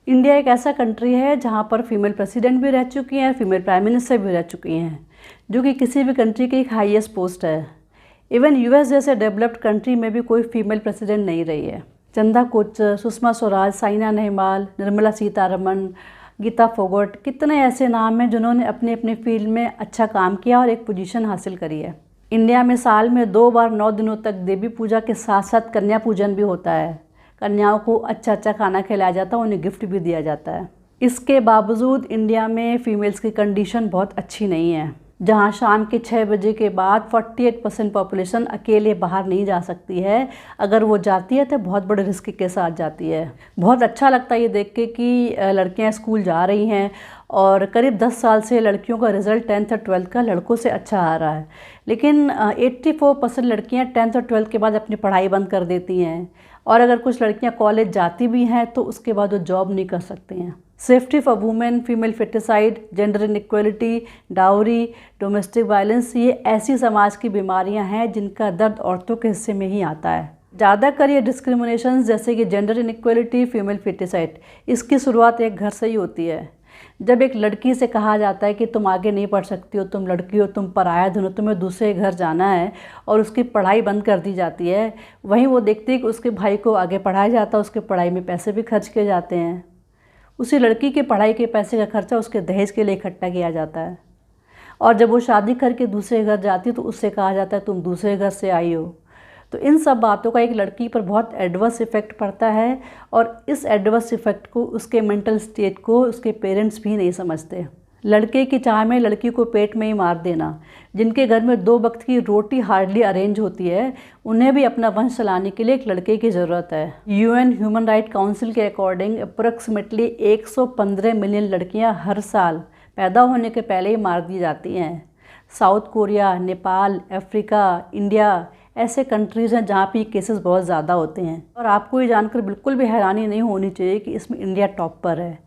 India एक ऐसा country है जहाँ पर फीमेल प्रेसिडेंट भी रह चुकी हैं, फीमेल प्राइम मिनिस्टर भी रह चुकी हैं, जो कि किसी भी कंट्री की एक हाईएस्ट पोस्ट है। इवन यूएस जैसे डेवलप्ड कंट्री में भी कोई फीमेल प्रेसिडेंट नहीं रही है। चंदा कोचर, सुषमा स्वराज, साइना नेहवाल, निर्मला सीतारमण, गीता फोगट, कितने ऐसे नाम हैं जिन्होंने अपने अपने फील्ड में अच्छा काम किया और एक पोजीशन हासिल करी है। इंडिया में साल में 2 बार 9 दिनों तक देवी पूजा के साथ साथ कन्या पूजन भी होता है। कन्याओं को अच्छा अच्छा खाना खिलाया जाता है, उन्हें गिफ्ट भी दिया जाता है। इसके बावजूद इंडिया में फ़ीमेल्स की कंडीशन बहुत अच्छी नहीं है, जहां शाम के 6 बजे के बाद 48% पॉपुलेशन अकेले बाहर नहीं जा सकती है। अगर वो जाती है तो बहुत बड़े रिस्क के साथ जाती है। बहुत अच्छा लगता है ये देख के कि लड़कियां स्कूल जा रही हैं और करीब 10 साल से लड़कियों का रिज़ल्ट 10th और 12th का लड़कों से अच्छा आ रहा है। लेकिन 84% लड़कियां 10th और 12th के बाद अपनी पढ़ाई बंद कर देती हैं, और अगर कुछ लड़कियां कॉलेज जाती भी हैं तो उसके बाद वो जॉब नहीं कर सकती हैं। Safety for women, female foeticide, gender inequality, dowry, domestic violence, ये ऐसी समाज की बीमारियां हैं जिनका दर्द औरतों के हिस्से में ही आता है। ज़्यादातर ये डिस्क्रिमिनेशन जैसे कि जेंडर इनइक्वलिटी, फीमेल फेटिसाइड, इसकी शुरुआत एक घर से ही होती है। जब एक लड़की से कहा जाता है कि तुम आगे नहीं पढ़ सकती हो, तुम लड़की हो, तुम पराया धन हो, तुम्हें दूसरे घर जाना है, और उसकी पढ़ाई बंद कर दी जाती है, वहीं वो देखती है कि उसके भाई को आगे पढ़ाया जाता है, उसके पढ़ाई में पैसे भी खर्च किए जाते हैं। उसी लड़की के पढ़ाई के पैसे का खर्चा उसके दहेज के लिए इकट्ठा किया जाता है, और जब वो शादी करके दूसरे घर जाती है तो उससे कहा जाता है तुम दूसरे घर से आई हो। तो इन सब बातों का एक लड़की पर बहुत एडवर्स इफ़ेक्ट पड़ता है, और इस एडवर्स इफ़ेक्ट को, उसके मेंटल स्टेट को, उसके पेरेंट्स भी नहीं समझते। लड़के की चाह में लड़की को पेट में ही मार देना। जिनके घर में 2 वक्त की रोटी हार्डली अरेंज होती है, उन्हें भी अपना वंश चलाने के लिए एक लड़के की ज़रूरत है। यूएन ह्यूमन राइट काउंसिल के अकॉर्डिंग अप्रॉक्सीमेटली 115 मिलियन लड़कियां हर साल पैदा होने के पहले ही मार दी जाती हैं। South Korea, Nepal, Africa, India ऐसे कंट्रीज़ हैं जहाँ पे ये केसेस बहुत ज़्यादा होते हैं। और आपको ये जानकर बिल्कुल भी हैरानी नहीं होनी चाहिए कि इसमें इंडिया टॉप पर है।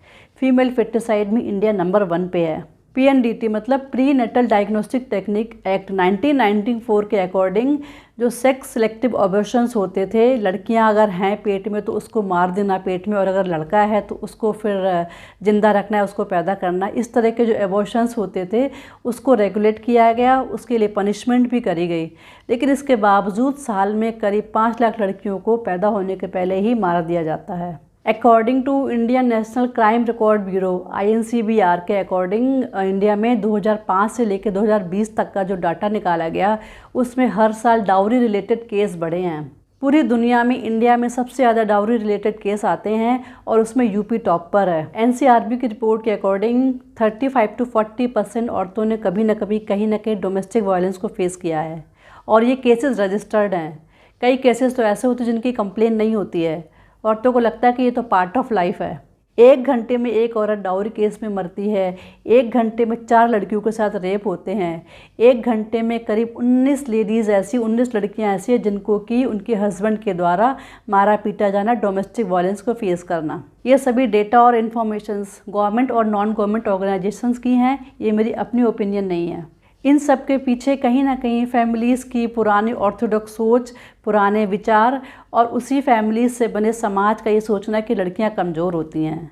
फीमेल फेटिसाइड में इंडिया नंबर 1 पे है। पीएनडीटी मतलब prenatal diagnostic technique act 1994 के अकॉर्डिंग जो सेक्स सिलेक्टिव अबॉर्शंस होते थे, लड़कियां अगर हैं पेट में तो उसको मार देना पेट में, और अगर लड़का है तो उसको फिर ज़िंदा रखना है, उसको पैदा करना, इस तरह के जो अबॉर्शंस होते थे उसको रेगुलेट किया गया, उसके लिए पनिशमेंट भी करी गई। लेकिन इसके बावजूद साल में करीब 5 लाख लड़कियों को पैदा होने के पहले ही मार दिया जाता है। According to Indian national crime record bureau INCBR के अकॉर्डिंग इंडिया में 2005 से लेकर 2020 तक का जो डाटा निकाला गया, उसमें हर साल डाउरी रिलेटेड केस बढ़े हैं। पूरी दुनिया में इंडिया में सबसे ज़्यादा डाउरी रिलेटेड केस आते हैं, और उसमें यूपी टॉप पर है। NCRB की रिपोर्ट के अकॉर्डिंग 35 to 40% औरतों ने कभी न कभी कहीं न कहीं डोमेस्टिक वायलेंस को फेस किया है, और ये केसेस रजिस्टर्ड हैं। कई केसेस तो ऐसे होते हैं जिनकी कंप्लेन नहीं होती है। औरतों को लगता है कि ये तो पार्ट ऑफ लाइफ है। 1 घंटे में एक औरत डाउरी केस में मरती है। 1 घंटे में 4 लड़कियों के साथ रेप होते हैं। 1 घंटे में करीब 19 लेडीज़ ऐसी, 19 लड़कियां ऐसी हैं जिनको कि उनके हस्बैंड के द्वारा मारा पीटा जाना, डोमेस्टिक वायलेंस को फेस करना। ये सभी डेटा और इन्फॉर्मेशंस गवर्नमेंट और नॉन गवर्नमेंट ऑर्गेनाइजेशंस की हैं, ये मेरी अपनी ओपिनियन नहीं है। इन सब के पीछे कहीं ना कहीं फैमिलीज़ की पुरानी ऑर्थोडॉक्स सोच, पुराने विचार, और उसी फैमिलीज से बने समाज का ये सोचना कि लड़कियां कमज़ोर होती हैं।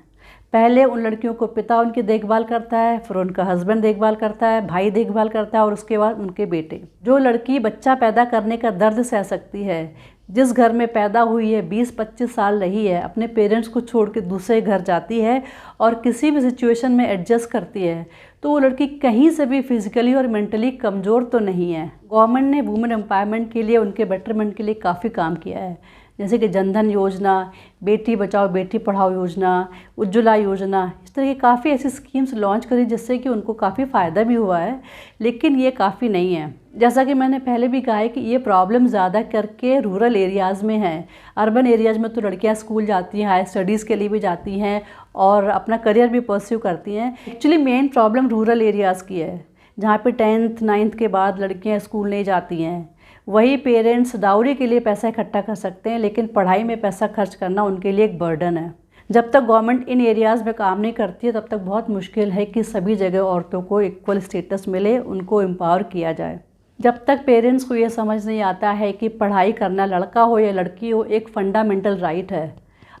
पहले उन लड़कियों को पिता उनकी देखभाल करता है, फिर उनका हस्बैंड देखभाल करता है, भाई देखभाल करता है, और उसके बाद उनके बेटे। जो लड़की बच्चा पैदा करने का दर्द सह सकती है, जिस घर में पैदा हुई है, 20-25 साल रही है, अपने पेरेंट्स को छोड़ के दूसरे घर जाती है और किसी भी सिचुएशन में एडजस्ट करती है, तो वो लड़की कहीं से भी फिजिकली और मेंटली कमज़ोर तो नहीं है। गवर्नमेंट ने वुमेन एम्पावरमेंट के लिए, उनके बेटरमेंट के लिए काफ़ी काम किया है, जैसे कि जनधन योजना, बेटी बचाओ बेटी पढ़ाओ योजना, उज्ज्वला योजना, इस तरह की काफ़ी ऐसी स्कीम्स लॉन्च करी जिससे कि उनको काफ़ी फ़ायदा भी हुआ है। लेकिन ये काफ़ी नहीं है। जैसा कि मैंने पहले भी कहा है कि ये प्रॉब्लम ज़्यादा करके रूरल एरियाज़ में है। अर्बन एरियाज़ में तो लड़कियां स्कूल जाती हैं, हायर स्टडीज़ के लिए भी जाती हैं और अपना करियर भी परस्यू करती हैं। Actually main problem rural areas की है, जहाँ पे 10th 9th के बाद लड़कियाँ स्कूल नहीं जाती हैं। वही पेरेंट्स डाउरी के लिए पैसा इकट्ठा कर सकते हैं, लेकिन पढ़ाई में पैसा खर्च करना उनके लिए एक बर्डन है। जब तक गवर्नमेंट इन एरियाज़ में काम नहीं करती है, तब तक बहुत मुश्किल है कि सभी जगह औरतों को इक्वल स्टेटस मिले, उनको एम्पावर किया जाए। जब तक पेरेंट्स को ये समझ नहीं आता है कि पढ़ाई करना, लड़का हो या लड़की हो, एक फंडामेंटल राइट है।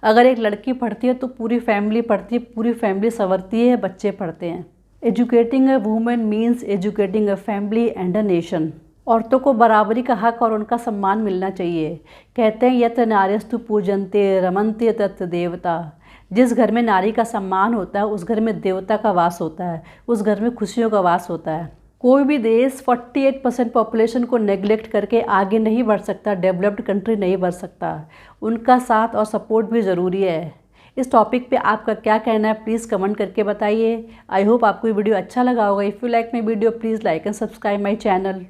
अगर एक लड़की पढ़ती है तो पूरी फैमिली पढ़ती है, पूरी फैमिली संवरती है, बच्चे पढ़ते हैं। Educating a women means educating a family and a nation. औरतों को बराबरी का हक और उनका सम्मान मिलना चाहिए। कहते हैं यत नार्यस्तु पूजन्ते रमन्ते तत् देवता। जिस घर में नारी का सम्मान होता है उस घर में देवता का वास होता है, उस घर में खुशियों का वास होता है। कोई भी देश 48% पॉपुलेशन को नेग्लेक्ट करके आगे नहीं बढ़ सकता, डेवलप्ड कंट्री नहीं बढ़ सकता। उनका साथ और सपोर्ट भी ज़रूरी है। इस टॉपिक पे आपका क्या कहना है प्लीज़ कमेंट करके बताइए। आई होप आपको ये वीडियो अच्छा लगा होगा। If you like my video please like and subscribe my channel.